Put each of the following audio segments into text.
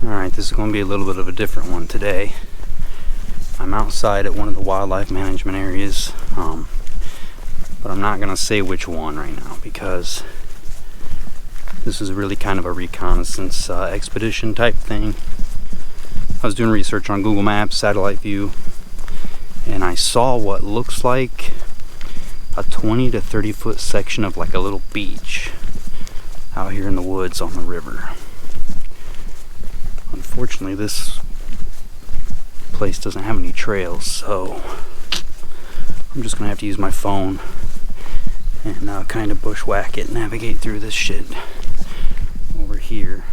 Alright, this is going to be a little bit of a different one today. I'm outside at one of the wildlife management areas, but I'm not going to say which one right now because this is really kind of a reconnaissance expedition type thing. I was doing research on Google Maps, satellite view, and I saw what looks like a 20 to 30 foot section of like a little beach out here in the woods on the river. Unfortunately, this place doesn't have any trails, so I'm just gonna have to use my phone and kind of bushwhack it, navigate through this shit over here,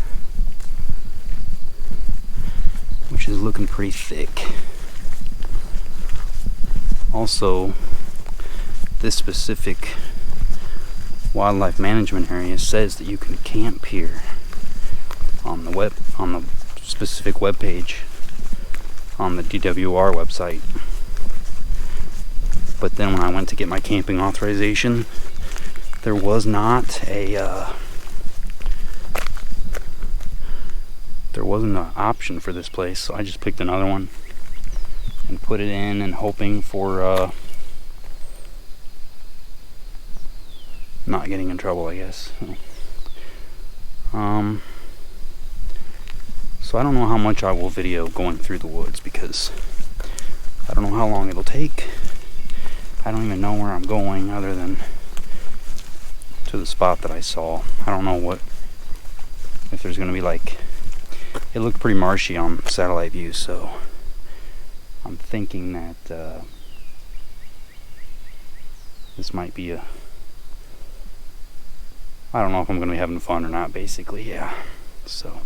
which is looking pretty thick. Also, this specific wildlife management area says that you can camp here on the specific web page on the DWR website. But then when I went to get my camping authorization, there was not there wasn't an option for this place, so I just picked another one and put it in and hoping for not getting in trouble, I guess. So I don't know how much I will video going through the woods because I don't know how long it'll take. I don't even know where I'm going other than to the spot that I saw. I don't know if there's going to be like, it looked pretty marshy on satellite view, so I'm thinking that this might be I don't know if I'm going to be having fun or not, basically, yeah. So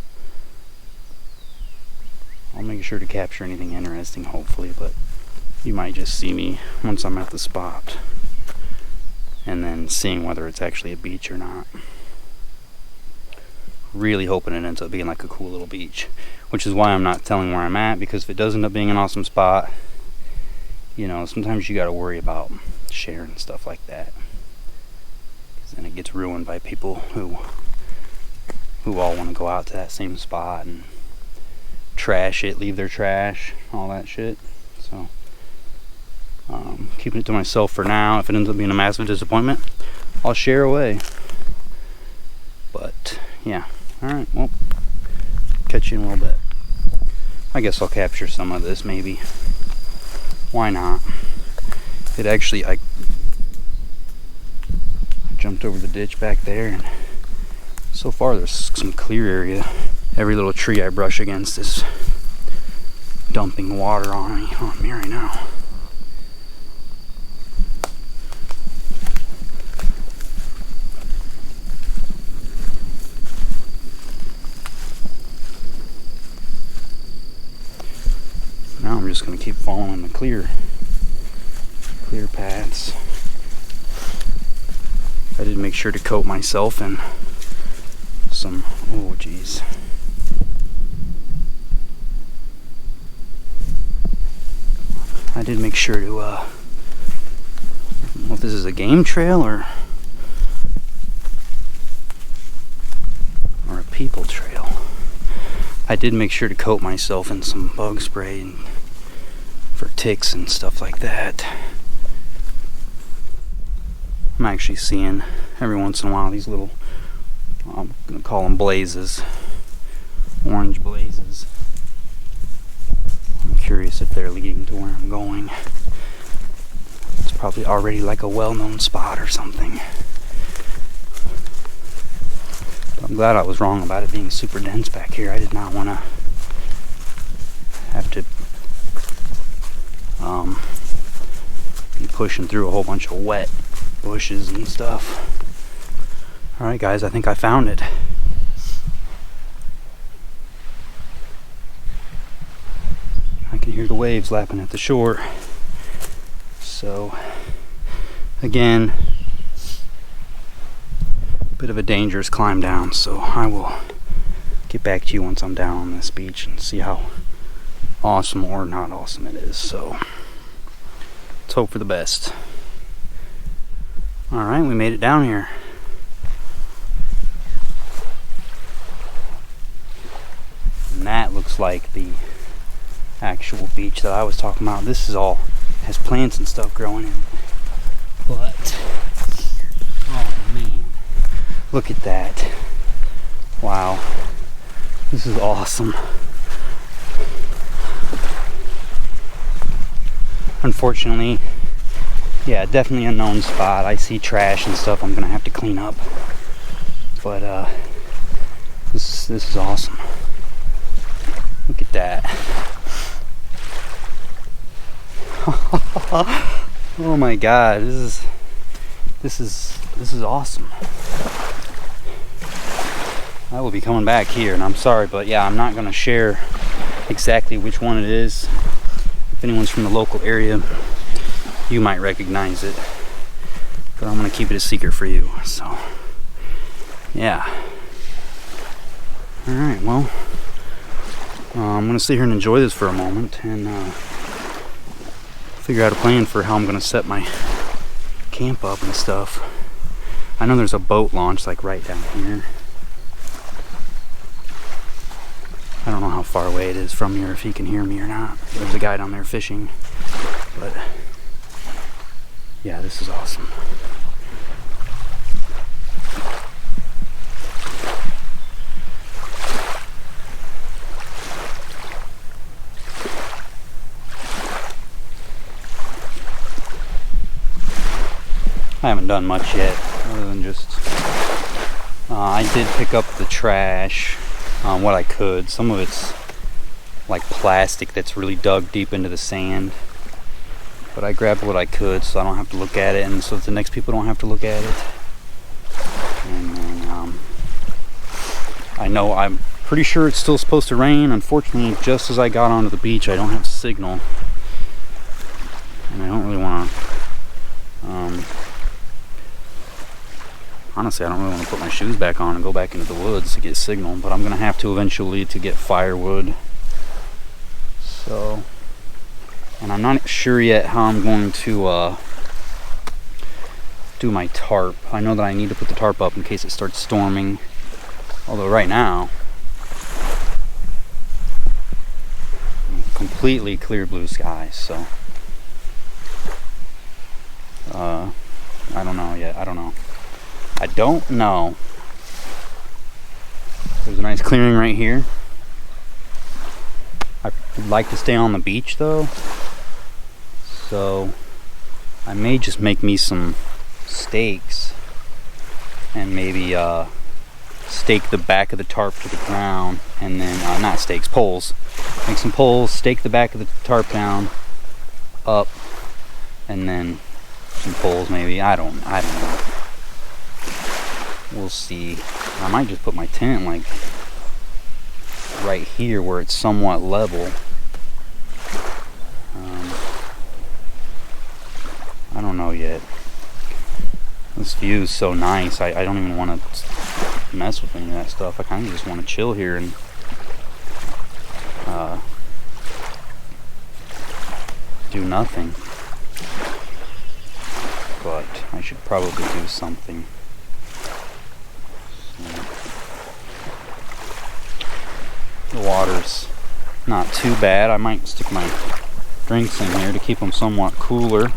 I'll make sure to capture anything interesting, hopefully, but you might just see me once I'm at the spot and then seeing whether it's actually a beach or not. Really hoping it ends up being like a cool little beach, which is why I'm not telling where I'm at, because if it does end up being an awesome spot, you know, sometimes you got to worry about sharing stuff like that, because then it gets ruined by people who all want to go out to that same spot and trash it, leave their trash, all that shit. So keeping it to myself for now. If it ends up being a massive disappointment, I'll share away. But yeah, alright, well, catch you in a little bit. I guess I'll capture some of this, maybe. Why not? It actually, I jumped over the ditch back there, and so far there's some clear area. Every little tree I brush against is dumping water on me right now. Now I'm just going to keep following the clear paths. I did make sure to coat myself in some, oh geez. I did make sure to, well, if this is a game trail or a people trail. I did make sure to coat myself in some bug spray and for ticks and stuff like that. I'm actually seeing every once in a while these little, I'm going to call them blazes, orange blazes. I'm curious if they're leading to where I'm going. It's probably already like a well-known spot or something. But I'm glad I was wrong about it being super dense back here. I did not want to have to be pushing through a whole bunch of wet bushes and stuff. Alright guys, I think I found it. I can hear the waves lapping at the shore. So, again, a bit of a dangerous climb down, so I will get back to you once I'm down on this beach and see how awesome or not awesome it is. So, let's hope for the best. Alright, we made it down here. And that looks like the actual beach that I was talking about. This is all has plants and stuff growing in it. But oh man, look at that. Wow. This is awesome. Unfortunately, yeah, definitely a known spot. I see trash and stuff I'm gonna have to clean up. But this is awesome. Look at that. Oh my god, this is awesome. I will be coming back here, and I'm sorry, but yeah, I'm not gonna share exactly which one it is. If anyone's from the local area, you might recognize it, but I'm gonna keep it a secret for you. So yeah. All right, well, I'm gonna sit here and enjoy this for a moment and figure out a plan for how I'm gonna set my camp up and stuff. I know there's a boat launch like right down here. I don't know how far away it is from here, if he can hear me or not. There's a guy down there fishing, but yeah, this is awesome. I haven't done much yet, other than just I did pick up the trash, what I could. Some of it's like plastic that's really dug deep into the sand, but I grabbed what I could so I don't have to look at it, and so the next people don't have to look at it. And then I know, I'm pretty sure it's still supposed to rain. Unfortunately, just as I got onto the beach, I don't have signal, and I don't really want to honestly, I don't really want to put my shoes back on and go back into the woods to get signal, but I'm going to have to eventually to get firewood. So, and I'm not sure yet how I'm going to do my tarp. I know that I need to put the tarp up in case it starts storming, although right now, completely clear blue skies, so I don't know yet. I don't know. There's a nice clearing right here. I would like to stay on the beach though, so I may just make me some stakes and maybe stake the back of the tarp to the ground, and then not stakes, poles. Make some poles, stake the back of the tarp down, up, and then some poles maybe. I don't know. We'll see. I might just put my tent like right here where it's somewhat level. I don't know yet. This view is so nice. I don't even want to mess with any of that stuff. I kind of just want to chill here and do nothing. But I should probably do something. The water's not too bad. I might stick my drinks in here to keep them somewhat cooler.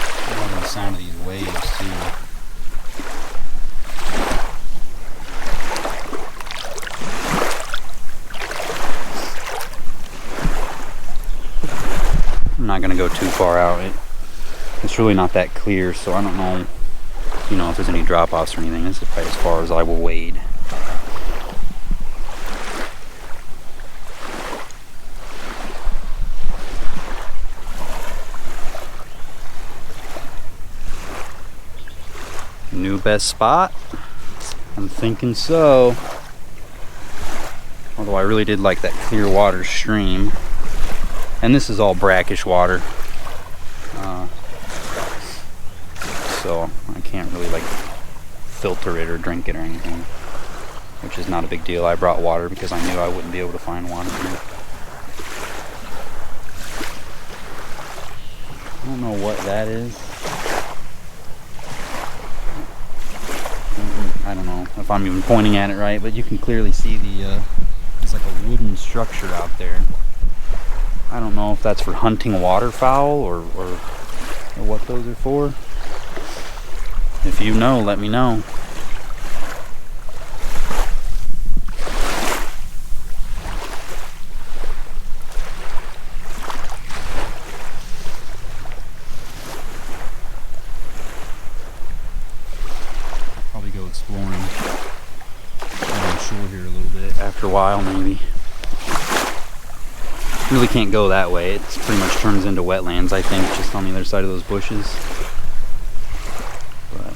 I love the sound of these waves too. I'm not gonna go too far out. It's really not that clear, so I don't know, if there's any drop-offs or anything. This is probably as far as I will wade. new best spot? I'm thinking so. Although I really did like that clear water stream. And this is all brackish water. So I can't really like filter it or drink it or anything, which is not a big deal. I brought water because I knew I wouldn't be able to find water here. I don't know what that is. I don't know if I'm even pointing at it right, but you can clearly see there's like a wooden structure out there. I don't know if that's for hunting waterfowl or what those are for. If you know, let me know. I'll probably go exploring on shore here a little bit after a while, maybe. Really can't go that way. It pretty much turns into wetlands, I think, just on the other side of those bushes. But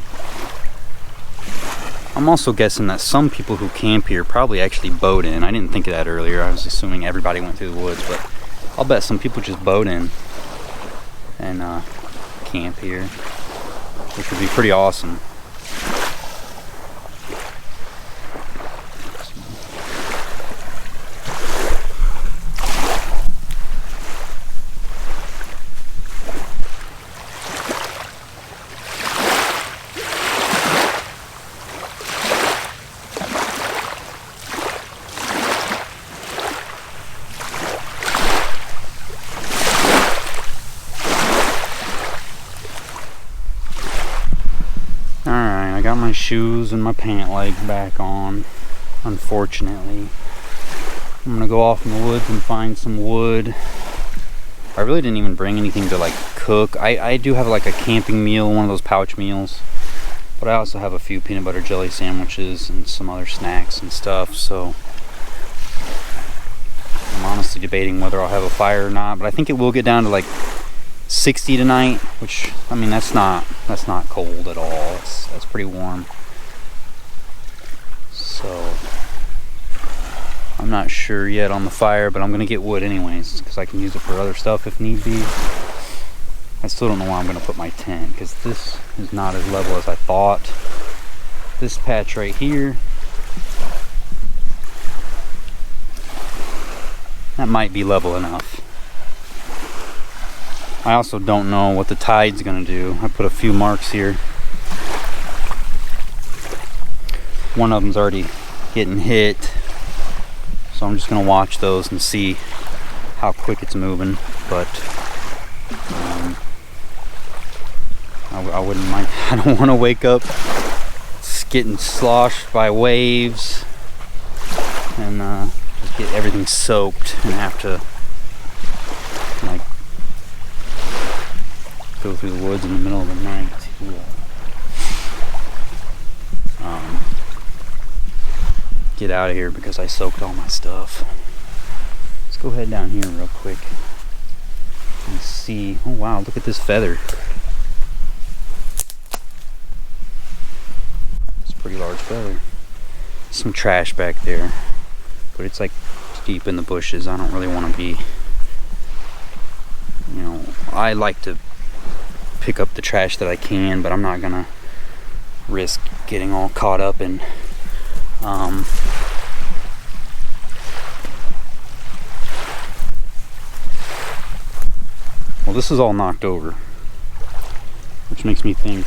I'm also guessing that some people who camp here probably actually boat in. I didn't think of that earlier. I was assuming everybody went through the woods, but I'll bet some people just boat in and camp here, which would be pretty awesome. Alright, I got my shoes and my pant leg back on, unfortunately. I'm gonna go off in the woods and find some wood. I really didn't even bring anything to like cook. I do have like a camping meal, one of those pouch meals, but I also have a few peanut butter jelly sandwiches and some other snacks and stuff, so I'm honestly debating whether I'll have a fire or not, but I think it will get down to like 60 tonight, which, I mean, that's not cold at all. That's pretty warm. So I'm not sure yet on the fire, but I'm gonna get wood anyways because I can use it for other stuff if need be. I still don't know where I'm gonna put my tent because this is not as level as I thought. This patch right here, that might be level enough. I also don't know what the tide's gonna do. I put a few marks here. One of them's already getting hit, so I'm just gonna watch those and see how quick it's moving. But I wouldn't mind. I don't want to wake up getting sloshed by waves and just get everything soaked and have to like go through the woods in the middle of the night to get out of here because I soaked all my stuff. Let's go head down here real quick and see. Oh wow, look at this feather. It's a pretty large feather. Some trash back there, but it's like deep in the bushes. I don't really want to be, you know, I like to pick up the trash that I can, but I'm not gonna risk getting all caught up in well, this is all knocked over, which makes me think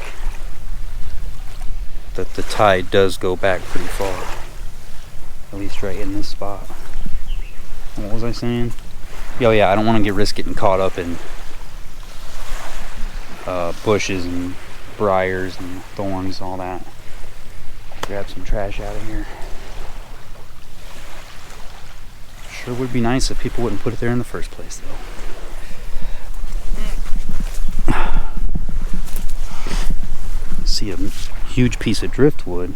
that the tide does go back pretty far, at least right in this spot. What was I saying? Oh yeah, I don't want to risk getting caught up in bushes and briars and thorns, all that. Grab some trash out of here. Sure would be nice if people wouldn't put it there in the first place, though. See a huge piece of driftwood.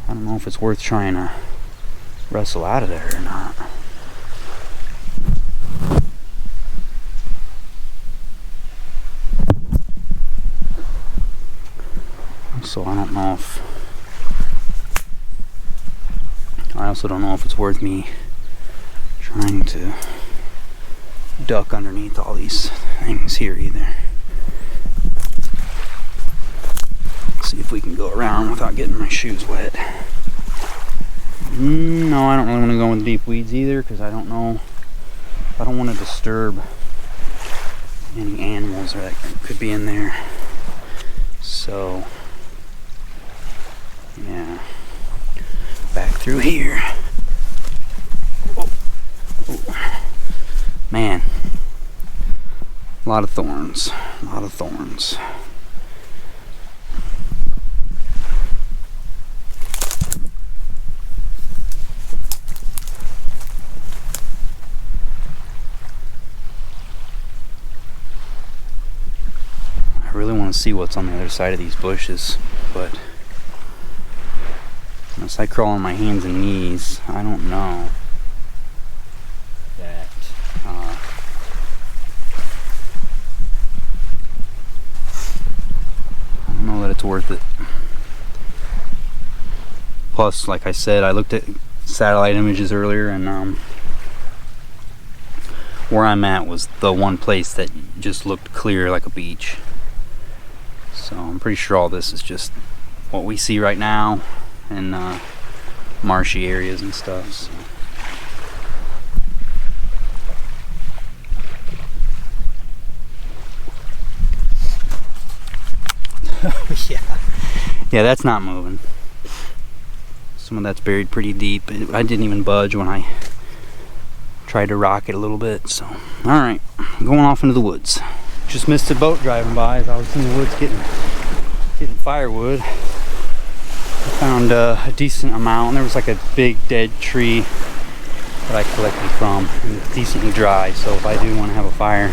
I don't know if it's worth trying to wrestle out of there or not. So I don't know if, I also don't know if it's worth me trying to duck underneath all these things here either. See if we can go around without getting my shoes wet. No, I don't really want to go in deep weeds either, because I don't know, I don't want to disturb any animals that could be in there. So yeah, back through here. Oh. Oh. Man, a lot of thorns, a lot of thorns. I really want to see what's on the other side of these bushes, but unless I crawl on my hands and knees, I don't know that it's worth it. Plus, like I said, I looked at satellite images earlier, and where I'm at was the one place that just looked clear like a beach. So I'm pretty sure all this is just what we see right now in marshy areas and stuff. So. Yeah, that's not moving. Some of that's buried pretty deep. I didn't even budge when I tried to rock it a little bit. So, all right, going off into the woods. Just missed a boat driving by as I was in the woods getting firewood. I found a decent amount. There was like a big dead tree that I collected from, and it's decently dry. So if I do want to have a fire,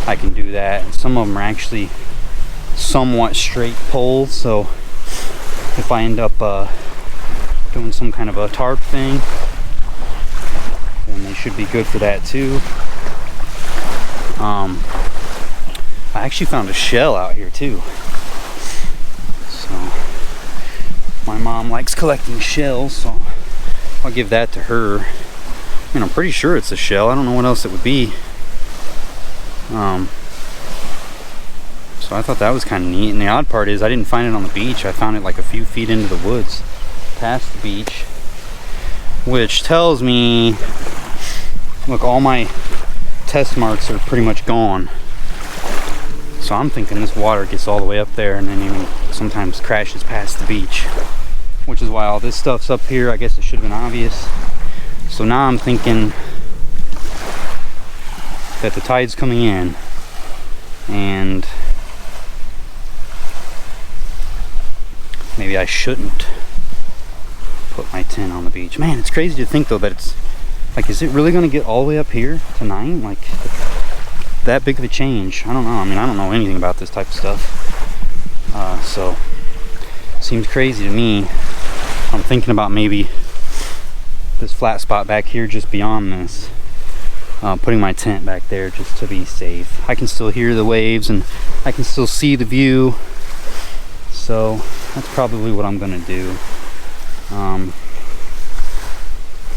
I can do that. And some of them are actually somewhat straight poles, so if I end up doing some kind of a tarp thing, then they should be good for that too. I actually found a shell out here too, so my mom likes collecting shells, so I'll give that to her. I mean, I'm pretty sure it's a shell. I don't know what else it would be. So I thought that was kind of neat, and the odd part is I didn't find it on the beach. I found it like a few feet into the woods past the beach, which tells me, look, all my test marks are pretty much gone. So I'm thinking this water gets all the way up there and then even sometimes crashes past the beach, which is why all this stuff's up here. I guess it should have been obvious. So now I'm thinking that the tide's coming in, and maybe I shouldn't put my tent on the beach. Man, it's crazy to think though that it's like, is it really going to get all the way up here tonight? Like, that big of a change? I don't know. I mean, I don't know anything about this type of stuff. So, seems crazy to me. I'm thinking about maybe this flat spot back here just beyond this. Putting my tent back there just to be safe. I can still hear the waves and I can still see the view. So that's probably what I'm gonna do. And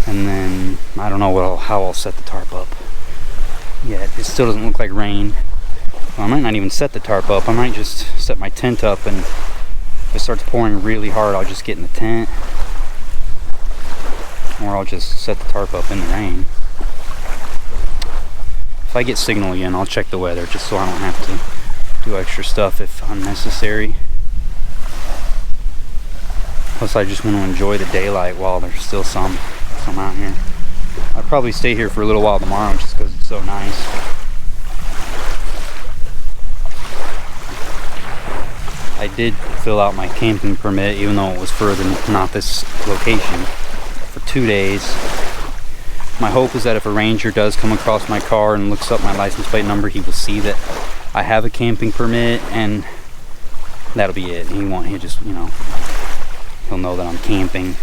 then I don't know how I'll set the tarp up yet. It still doesn't look like rain. Well, I might not even set the tarp up. I might just set my tent up, and if it starts pouring really hard, I'll just get in the tent, or I'll just set the tarp up in the rain. If I get signal again, I'll check the weather just so I don't have to do extra stuff if unnecessary. Plus, I just want to enjoy the daylight while there's still some out here. I'll probably stay here for a little while tomorrow just because it's so nice. I did fill out my camping permit, even though it was for not this location, for 2 days. My hope is that if a ranger does come across my car and looks up my license plate number, he will see that I have a camping permit, and that'll be it. He just, he'll know that I'm camping.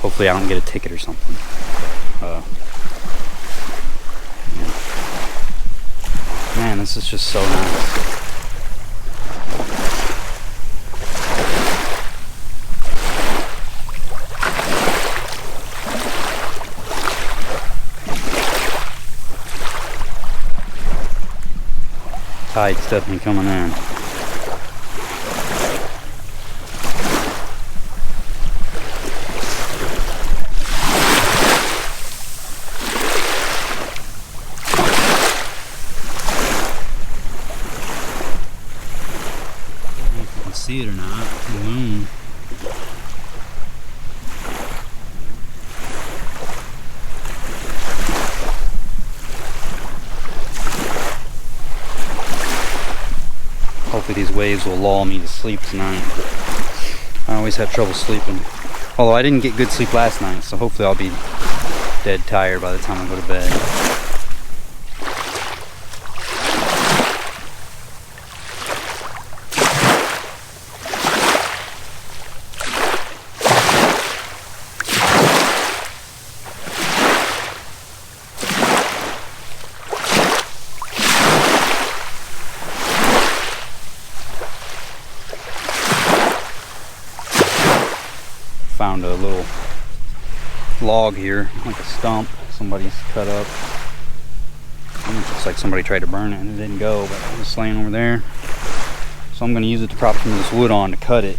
Hopefully I don't get a ticket or something. Yeah. Man, this is just so nice. Tide's definitely coming in. See it or not, the moon. Hopefully these waves will lull me to sleep tonight. I always have trouble sleeping. Although I didn't get good sleep last night, so hopefully I'll be dead tired by the time I go to bed. Found a little log here, like a stump somebody's cut up. It looks like somebody tried to burn it and it didn't go, but it was laying over there. So I'm going to use it to prop some of this wood on to cut it.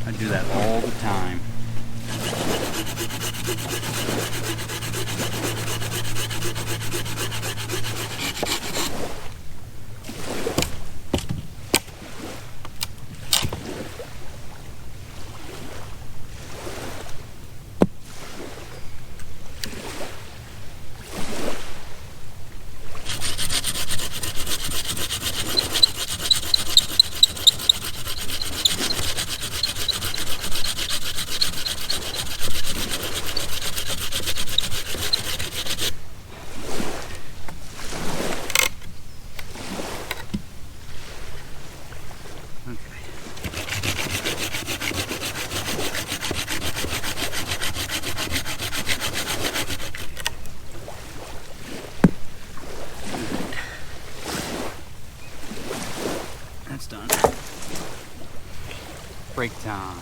I do that all the time. That's done. Break time.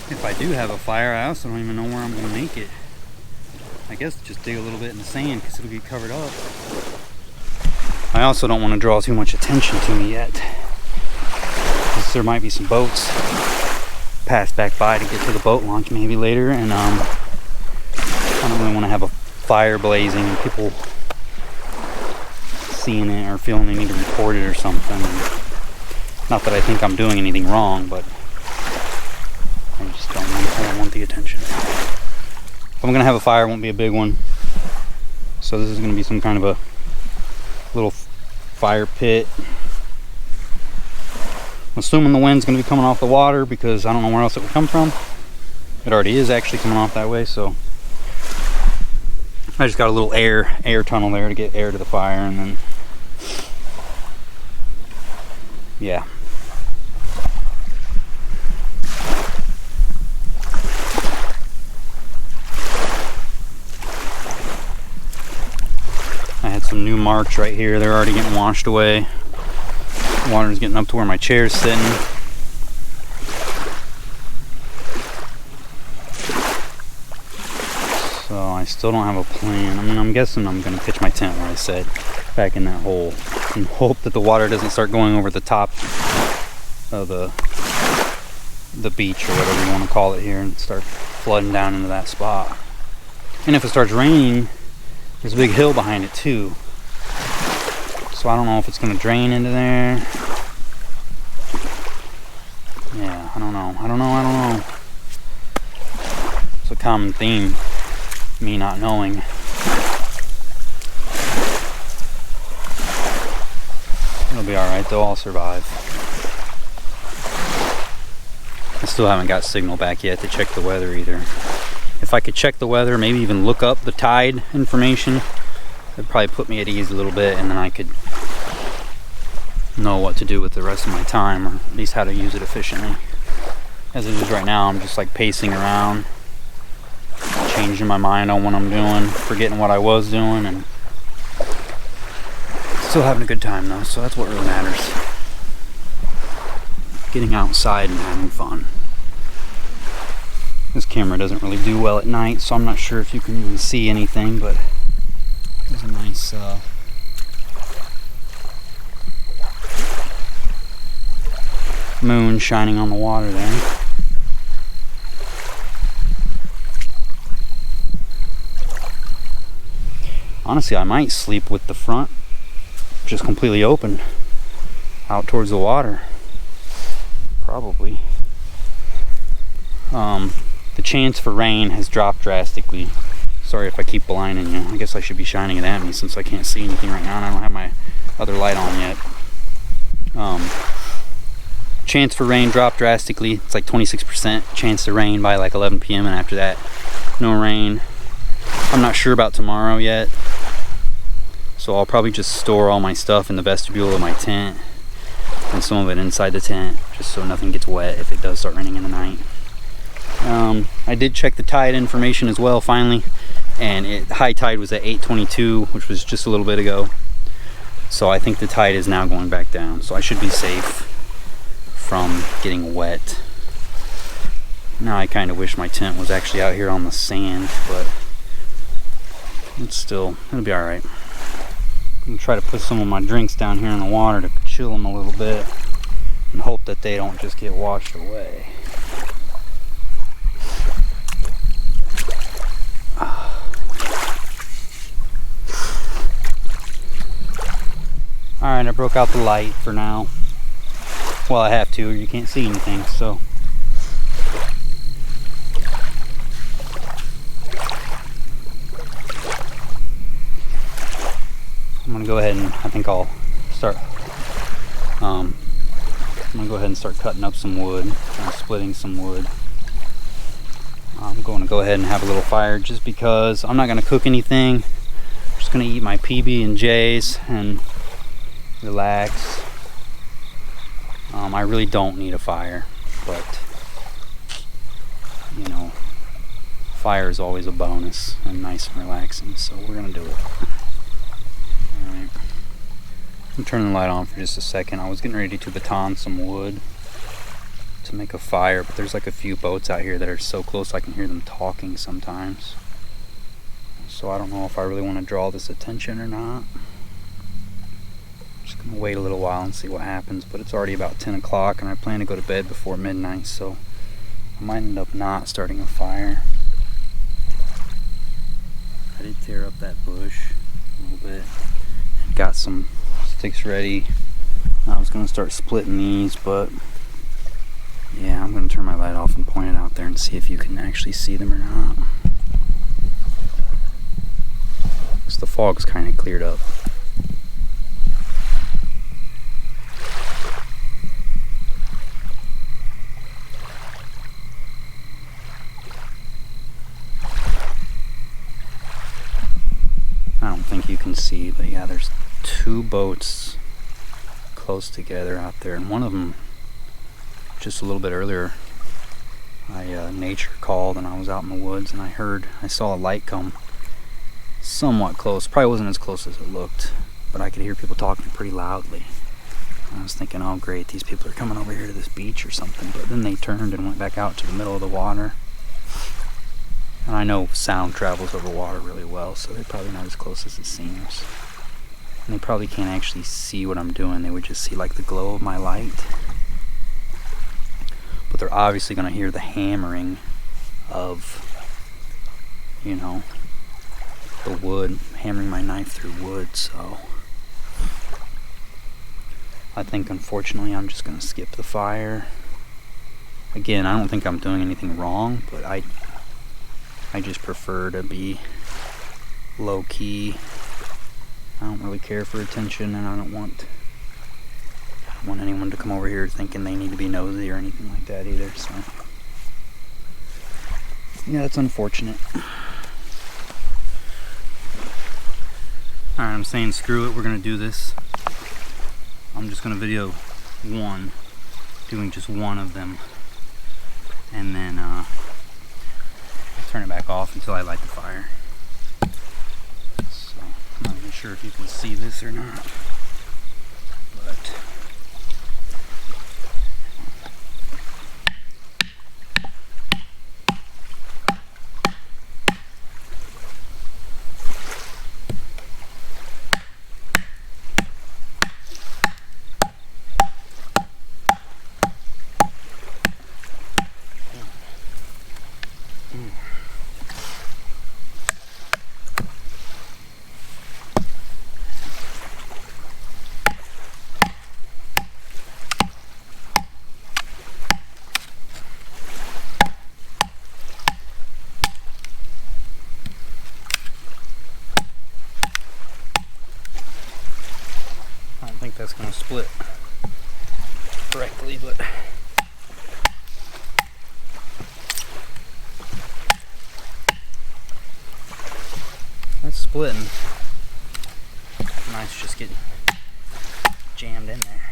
If I do have a fire, I also don't even know where I'm going to make it. I guess just dig a little bit in the sand because it'll get covered up. I also don't want to draw too much attention to me yet, because there might be some boats pass back by to get to the boat launch maybe later, and I don't really want to have a fire blazing and people seeing it or feeling they need to report it or something. Not that I think I'm doing anything wrong, but I just don't want the attention. If I'm going to have a fire, it won't be a big one. So this is going to be some kind of a little fire pit. I'm assuming the wind's going to be coming off the water because I don't know where else it would come from. It already is actually coming off that way, so I just got a little air tunnel there to get air to the fire, and then yeah. I had some new marks right here. They're already getting washed away. Water's getting up to where my chair's sitting. So I still don't have a plan. I mean, I'm guessing I'm going to pitch my tent where I said, back in that hole, and hope that the water doesn't start going over the top of the beach or whatever you want to call it here and start flooding down into that spot. And if it starts raining, there's a big hill behind it too. So I don't know if it's going to drain into there. Yeah, I don't know. It's a common theme, me not knowing. It'll be alright though, I'll survive. I still haven't got signal back yet to check the weather either. If I could check the weather, maybe even look up the tide information, it'd probably put me at ease a little bit, and then I could know what to do with the rest of my time, or at least how to use it efficiently. As it is right now, I'm just like pacing around, changing my mind on what I'm doing, forgetting what I was doing, and still having a good time though, so that's what really matters. Getting outside and having fun. This camera doesn't really do well at night, so I'm not sure if you can even see anything, but there's a nice moon shining on the water there. Honestly, I might sleep with the front just completely open out towards the water. Probably. The chance for rain has dropped drastically. Sorry if I keep blinding you. I guess I should be shining it at me since I can't see anything right now and I don't have my other light on yet. Chance for rain dropped drastically. It's like 26% chance to rain by like 11 p.m. and after that, no rain. I'm not sure about tomorrow yet. So I'll probably just store all my stuff in the vestibule of my tent and some of it inside the tent just so nothing gets wet if it does start raining in the night. I did check the tide information as well finally, and high tide was at 8:22, which was just a little bit ago. So I think the tide is now going back down, so I should be safe from getting wet. Now I kind of wish my tent was actually out here on the sand, but it'll be alright. I'm gonna try to put some of my drinks down here in the water to chill them a little bit and hope that they don't just get washed away. Alright, I broke out the light for now. Well, I have to, or you can't see anything, so. I'm gonna go ahead and I think I'll start. I'm gonna go ahead and start cutting up some wood, splitting some wood. I'm going to go ahead and have a little fire just because I'm not gonna cook anything. I'm just gonna eat my PB&Js and relax. I really don't need a fire, but you know, fire is always a bonus and nice and relaxing, so we're gonna do it. Alright, I'm turning the light on for just a second. I was getting ready to baton some wood to make a fire, but there's like a few boats out here that are so close I can hear them talking sometimes, so I don't know if I really want to draw this attention or not. Just gonna wait a little while and see what happens, but it's already about 10 o'clock and I plan to go to bed before midnight, so I might end up not starting a fire. I did tear up that bush a little bit and got some sticks ready. I was gonna start splitting these, but yeah, I'm gonna turn my light off and point it out there and see if you can actually see them or not. Because the fog's kind of cleared up. I don't think you can see, but yeah, there's two boats close together out there, and one of them just a little bit earlier nature called and I was out in the woods and I saw a light come somewhat close. Probably wasn't as close as it looked, but I could hear people talking pretty loudly. I was thinking, oh great, these people are coming over here to this beach or something, but then they turned and went back out to the middle of the water. And I know sound travels over water really well, so they're probably not as close as it seems. And they probably can't actually see what I'm doing. They would just see like the glow of my light. But they're obviously going to hear the hammering of, you know, the wood, hammering my knife through wood, so I think unfortunately I'm just going to skip the fire Again, I don't think I'm doing anything wrong, but I just prefer to be low-key. I don't really care for attention, and I don't want anyone to come over here thinking they need to be nosy or anything like that either, so yeah, that's unfortunate. Alright, I'm saying screw it, we're gonna do this. I'm just gonna video one, doing just one of them, and then turn it back off until I light the fire. So I'm not even sure if you can see this or not, but I don't think that's going to split correctly, but that's splitting. Mine's just getting jammed in there.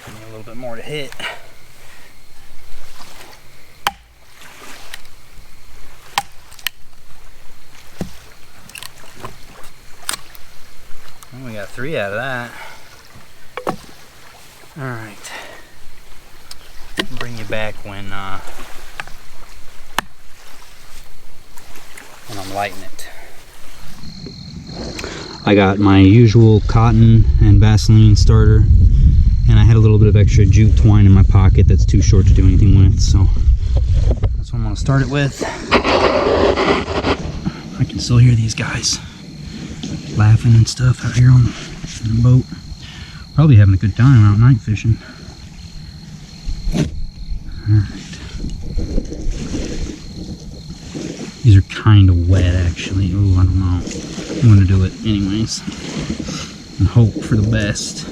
A little bit more to hit. And we got 3 out of that. All right. Bring you back when I'm lighting it. I got my usual cotton and Vaseline starter, and I had a little bit of extra jute twine in my pocket that's too short to do anything with, so that's what I'm gonna start it with. I can still hear these guys laughing and stuff out here on the boat. Probably having a good time out night fishing. Alright. These are kind of wet actually. Oh, I don't know. I'm gonna do it anyways and hope for the best.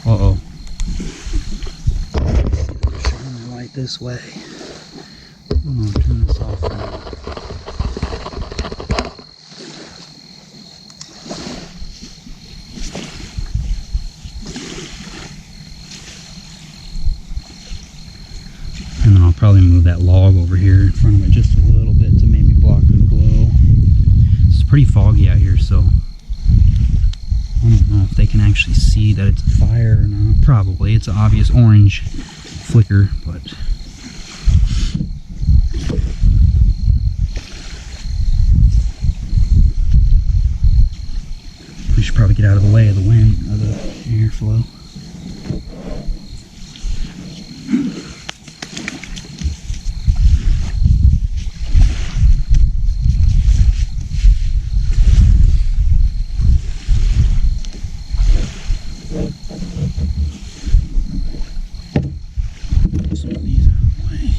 Uh-oh. Shine the light this way. I'm gonna turn this off now. And then I'll probably move that log over here in front of it just a little bit to maybe block the glow. It's pretty foggy out here, so I don't know if they can actually see that it's a fire or not. Probably. It's an obvious orange flicker, but we should probably get out of the way of the wind, of the airflow. Some of these out of the way.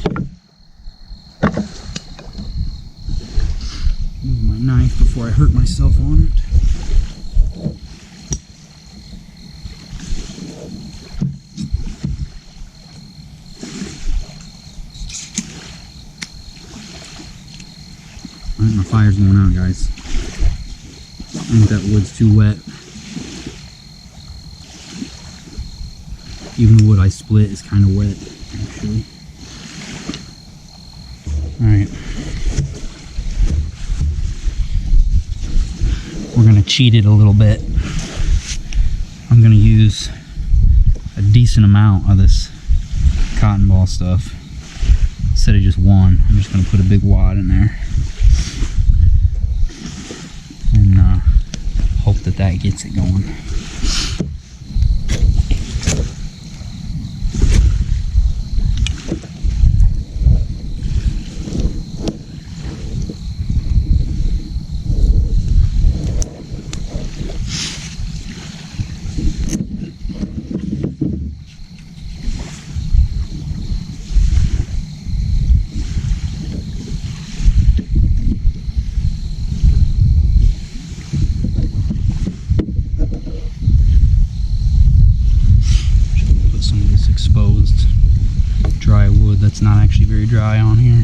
Move my knife before I hurt myself on it. Alright, my fire's going out, guys. I think that wood's too wet. Even the wood I split is kind of wet, actually. Alright. We're going to cheat it a little bit. I'm going to use a decent amount of this cotton ball stuff instead of just one. I'm just going to put a big wad in there and hope that that gets it going. Exposed dry wood that's not actually very dry on here.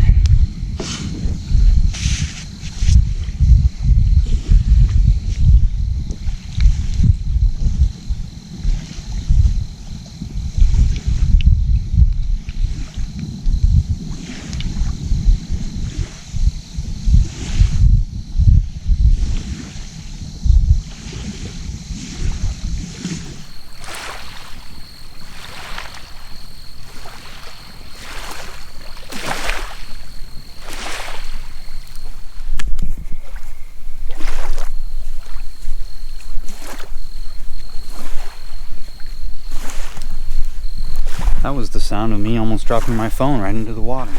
That was the sound of me almost dropping my phone right into the water. I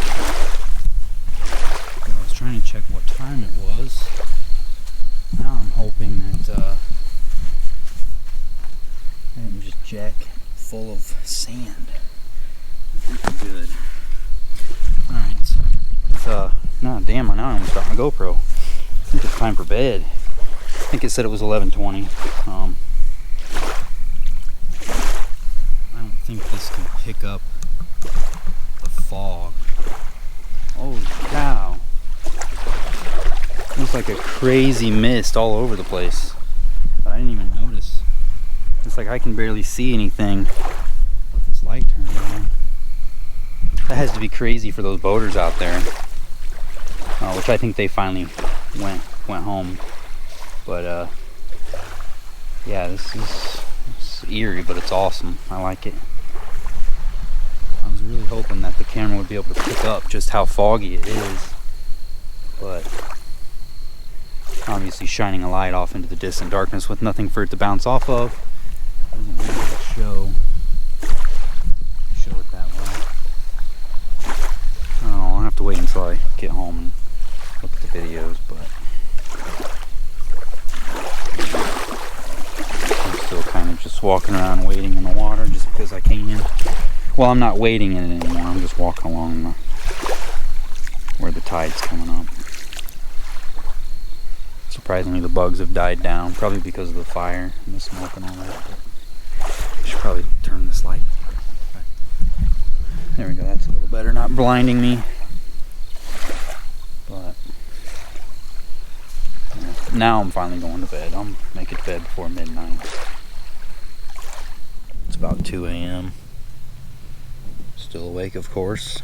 was trying to check what time it was. Now I'm hoping that I didn't just jack full of sand. I think I'm good. Alright. No, damn, now I almost dropped my GoPro. I think it's time for bed. I think it said it was 11:20. I don't think this can pick up the fog. Holy cow. Looks like a crazy mist all over the place. But I didn't even notice. It's like I can barely see anything with this light turned on. That has to be crazy for those boaters out there. Which I think they finally went home. But yeah, this is eerie, but it's awesome. I like it. I was really hoping that the camera would be able to pick up just how foggy it is, but obviously shining a light off into the distant darkness with nothing for it to bounce off of doesn't really show it that well. Oh, I'll have to wait until I get home and look at the videos, but I'm still kind of just walking around waiting in the water just because I can. Well, I'm not wading in it anymore. I'm just walking along where the tide's coming up. Surprisingly, the bugs have died down, probably because of the fire and the smoke and all that. But I should probably turn this light. There we go. That's a little better. Not blinding me. But yeah, now I'm finally going to bed. I'm making it to bed before midnight. It's about 2 a.m. Still awake, of course.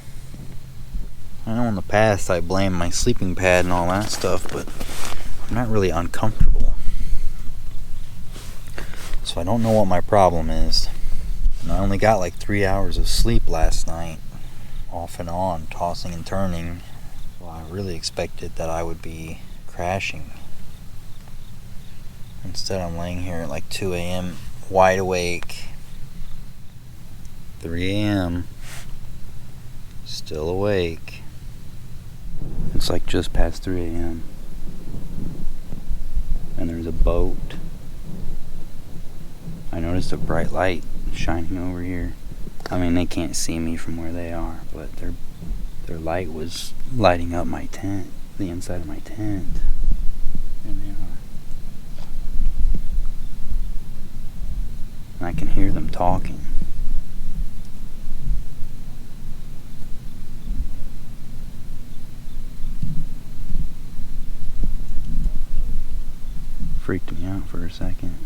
I know in the past I blamed my sleeping pad and all that stuff, but I'm not really uncomfortable. So I don't know what my problem is. And I only got like 3 hours of sleep last night, off and on, tossing and turning. So I really expected that I would be crashing. Instead, I'm laying here at like 2 a.m. wide awake. 3 a.m. still awake. It's like just past 3 a.m. and there's a boat. I noticed a bright light shining over here. I mean, they can't see me from where they are, but their light was lighting up my tent, the inside of my tent. There they are. And I can hear them talking. Freaked me out for a second.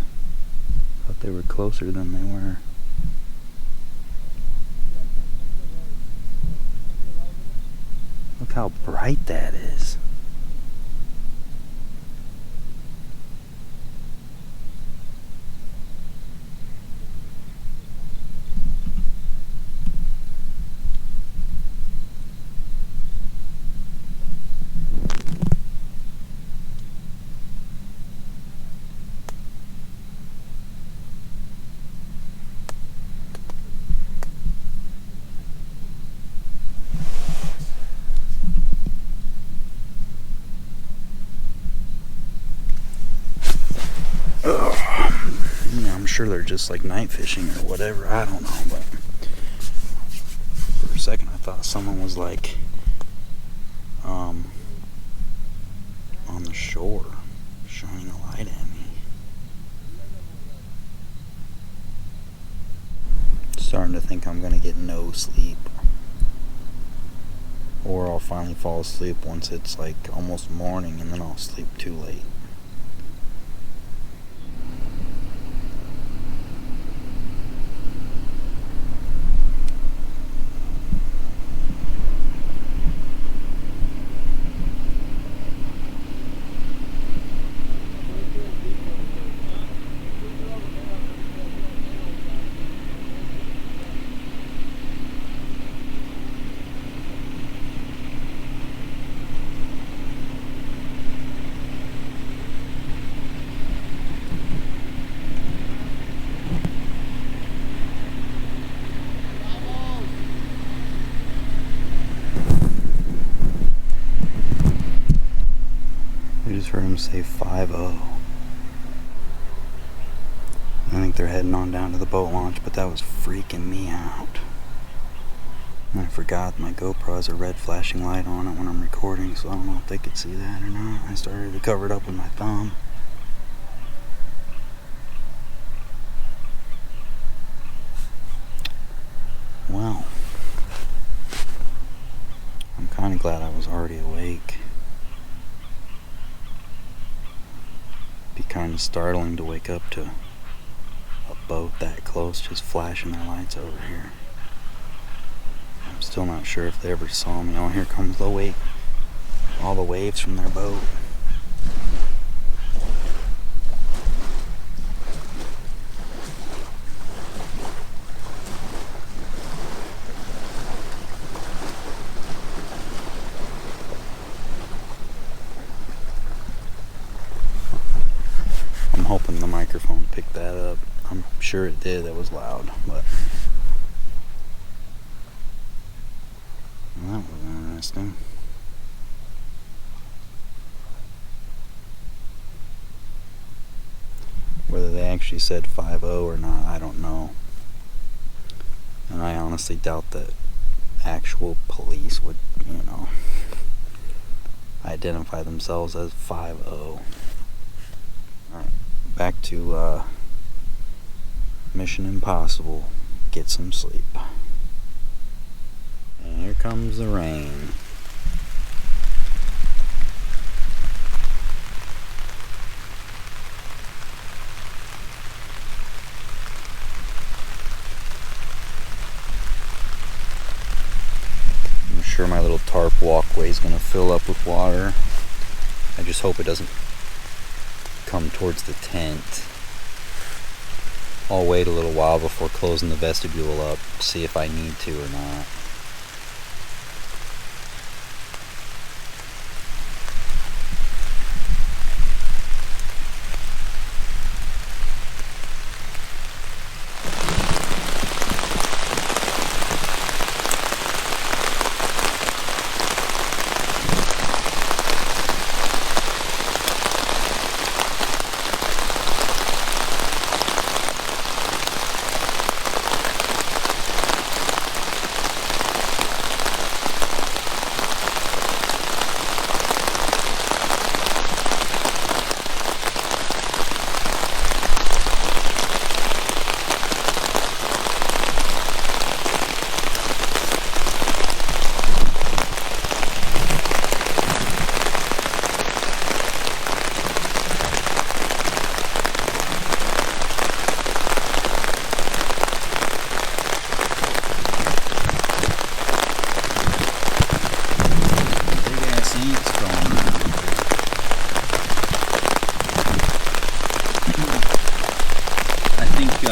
Thought they were closer than they were. Look how bright that is. I'm sure they're just like night fishing or whatever. I don't know, but for a second I thought someone was like on the shore shining a light at me. Starting to think I'm gonna get no sleep, or I'll finally fall asleep once it's like almost morning, and then I'll sleep too late. I just heard him say 5-0. I think they're heading on down to the boat launch, but that was freaking me out. And I forgot my GoPro has a red flashing light on it when I'm recording, so I don't know if they could see that or not. I started to cover it up with my thumb. Well, I'm kind of glad I was already awake. Be kind of startling to wake up to a boat that close just flashing their lights over here. I'm still not sure if they ever saw me. Oh, here comes the wake. All the waves from their boat. I'm hoping the microphone picked that up. I'm sure it did. That was loud, but that was interesting. Whether they actually said 5-0 or not, I don't know. And I honestly doubt that actual police would, identify themselves as 5-0. Alright, back to Mission Impossible. Get some sleep. And here comes the rain. I'm sure my little tarp walkway is going to fill up with water. I just hope it doesn't come towards the tent. I'll wait a little while before closing the vestibule up, see if I need to or not.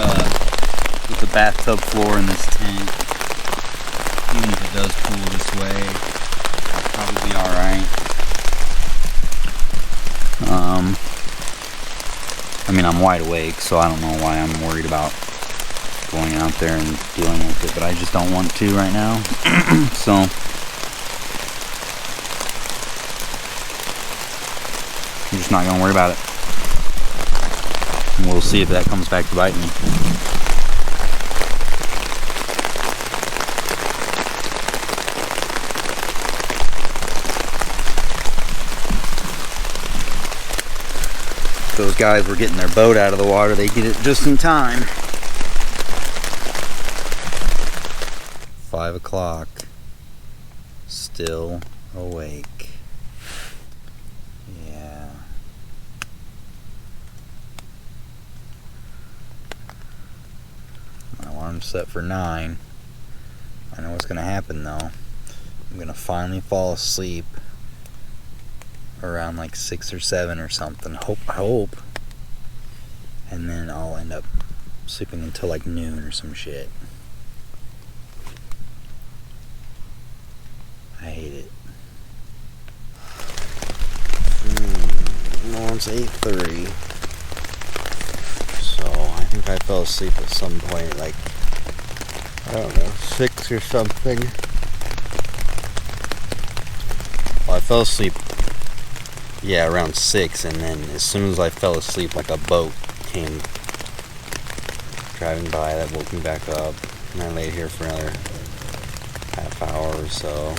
with the bathtub floor in this tent, even if it does cool this way, it'll probably be alright. I mean, I'm wide awake, so I don't know why I'm worried about going out there and dealing with it, but I just don't want to right now. So I'm just not going to worry about it. And we'll see if that comes back to bite me. Those guys were getting their boat out of the water. They get it just in time. 5 o'clock. Still awake. Yeah. My alarm's set for 9. I know what's gonna happen though. I'm gonna finally fall asleep around like 6 or 7 or something. I hope. And then I'll end up sleeping until like noon or some shit. I hate it. No, it's 8:30. So I think I fell asleep at some point, like, I don't know, 6 or something. Well, I fell asleep, yeah, around 6, and then as soon as I fell asleep, like a boat came driving by that woke me back up, and I laid here for another half hour or so.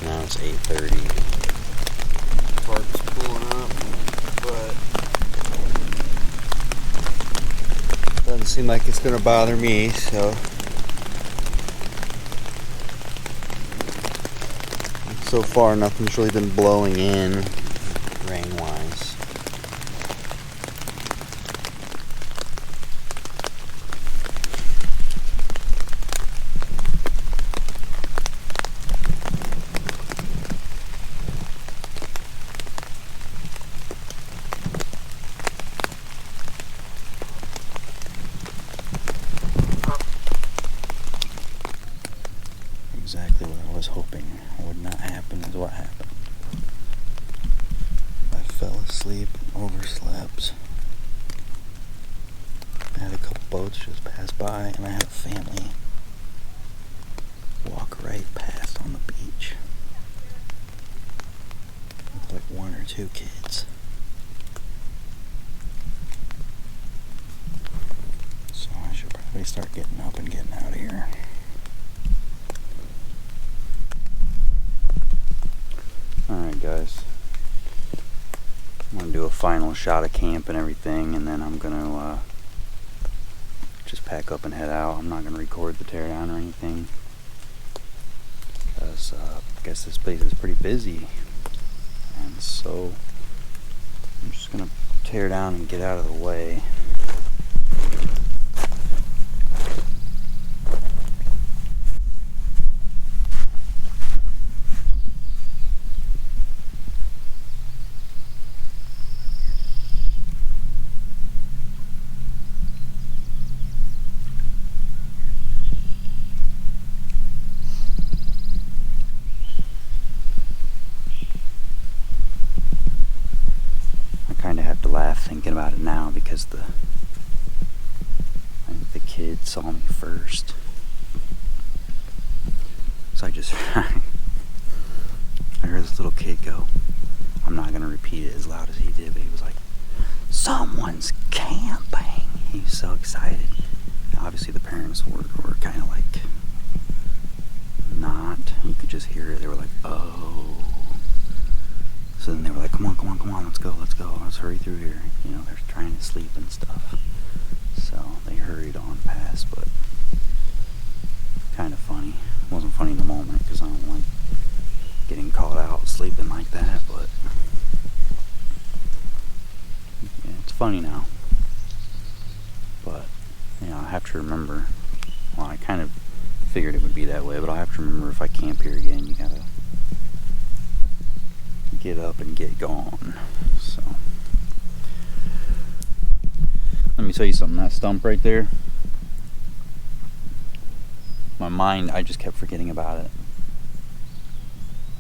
Now it's 8:30. Park's pulling up, but doesn't seem like it's gonna bother me, so so far nothing's really been blowing in rain-wise. Exactly what I was hoping would not happen is what happened. I fell asleep, overslept. I had a couple boats just pass by, and I had a family walk right past on the beach with like 1 or 2 kids. So I should probably start getting up and getting out of here. Alright guys, I'm going to do a final shot of camp and everything, and then I'm going to just pack up and head out. I'm not going to record the teardown or anything, because I guess this place is pretty busy, and so I'm just going to tear down and get out of the way. Have to laugh thinking about it now, because I think the kid saw me first. So I heard this little kid go, I'm not going to repeat it as loud as he did, but he was like, "Someone's camping." He was so excited. Obviously the parents were kind of like not. You could just hear it. They were like, "Oh." So then they were like, come on, let's go, let's hurry through here. You know, they're trying to sleep and stuff. So they hurried on past, but kind of funny. It wasn't funny in the moment, because I don't like getting caught out sleeping like that, but yeah, it's funny now. But, you know, I have to remember, well, I kind of figured it would be that way, but I'll have to remember, if I camp here again, you gotta get up and get gone. So me tell you something. That stump right there, my mind, I just kept forgetting about it.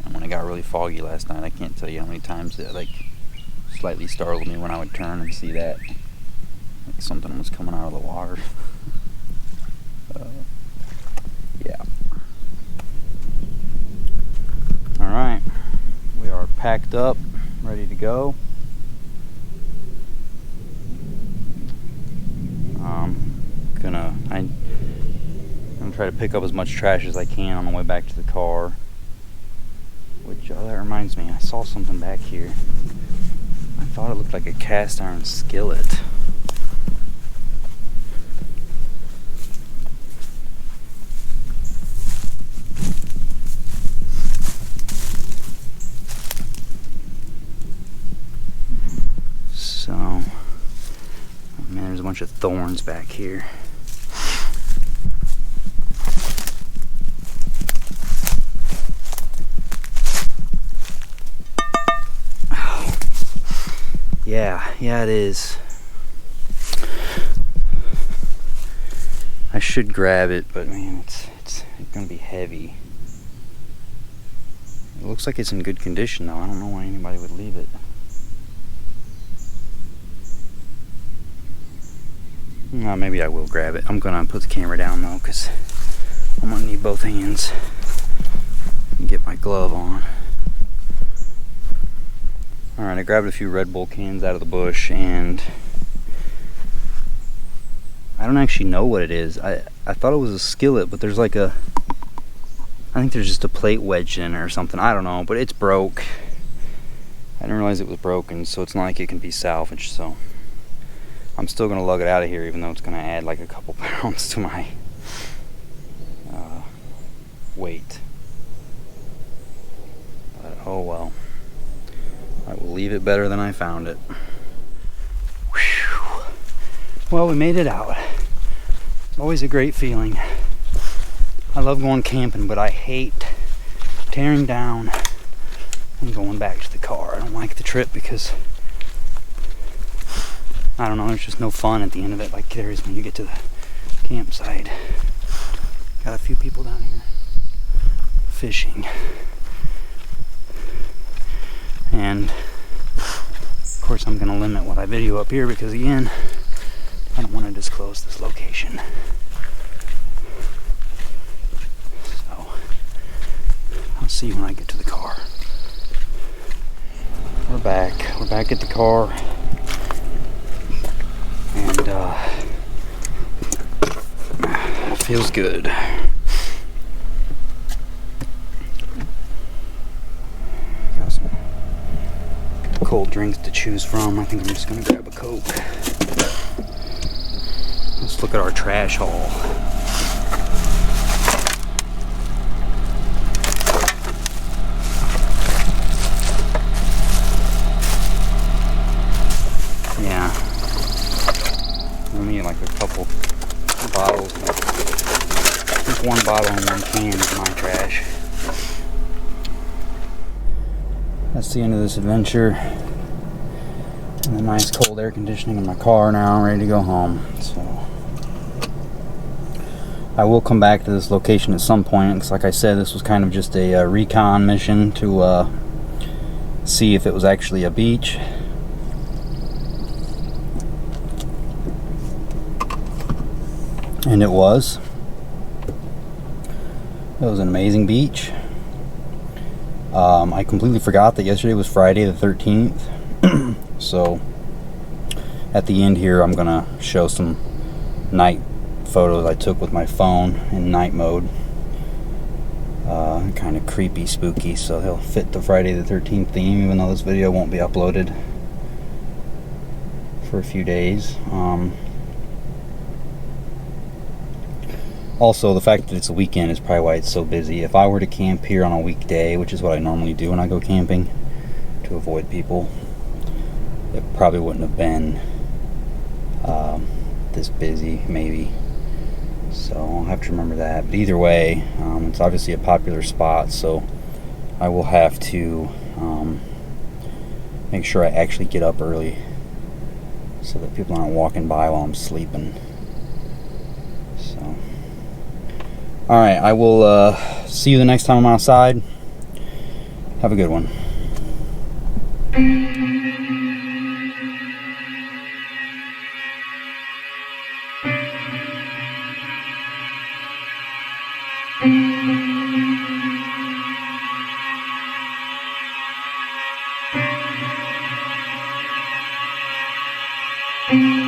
And when it got really foggy last night, I can't tell you how many times it like slightly startled me when I would turn and see that like something was coming out of the water. Yeah. All right, we are packed up, ready to go. I'm gonna try to pick up as much trash as I can on the way back to the car. Which, that reminds me, I saw something back here. I thought it looked like a cast iron skillet. So, oh man, there's a bunch of thorns back here. Yeah, it is. I should grab it, but man, it's gonna be heavy. It looks like it's in good condition though. I don't know why anybody would leave it. Maybe I will grab it. I'm gonna put the camera down though, because I'm gonna need both hands and get my glove on. Alright, I grabbed a few Red Bull cans out of the bush, and I don't actually know what it is. I thought it was a skillet, but there's like I think there's just a plate wedged in it or something. I don't know, but it's broke. I didn't realize it was broken, so it's not like it can be salvaged, so I'm still going to lug it out of here, even though it's going to add like a couple pounds to my weight. But oh well. I will leave it better than I found it. Whew. Well, we made it out. It's always a great feeling. I love going camping, but I hate tearing down and going back to the car. I don't like the trip because, I don't know, there's just no fun at the end of it like there is when you get to the campsite. Got a few people down here fishing. And of course I'm going to limit what I video up here because again, I don't want to disclose this location. So I'll see you when I get to the car. We're back at the car, and it feels good. Cold drinks to choose from. I think I'm just gonna grab a Coke. Let's look at our trash haul. Yeah, I mean like a couple bottles. I think one bottle and one can is my trash. That's the end of this adventure. And the nice cold air conditioning in my car now. I'm ready to go home. So I will come back to this location at some point, because like I said, this was kind of just a recon mission to see if it was actually a beach. And it was. It was an amazing beach. I completely forgot that yesterday was Friday the 13th. So at the end here, I'm gonna show some night photos I took with my phone in night mode. Kind of creepy, spooky, so they'll fit the Friday the 13th theme, even though this video won't be uploaded for a few days. Also, the fact that it's a weekend is probably why it's so busy. If I were to camp here on a weekday, which is what I normally do when I go camping to avoid people, it probably wouldn't have been this busy, maybe. So I'll have to remember that. But either way, it's obviously a popular spot, so I will have to make sure I actually get up early so that people aren't walking by while I'm sleeping. So, alright, I will see you the next time I'm outside. Have a good one. Thank you.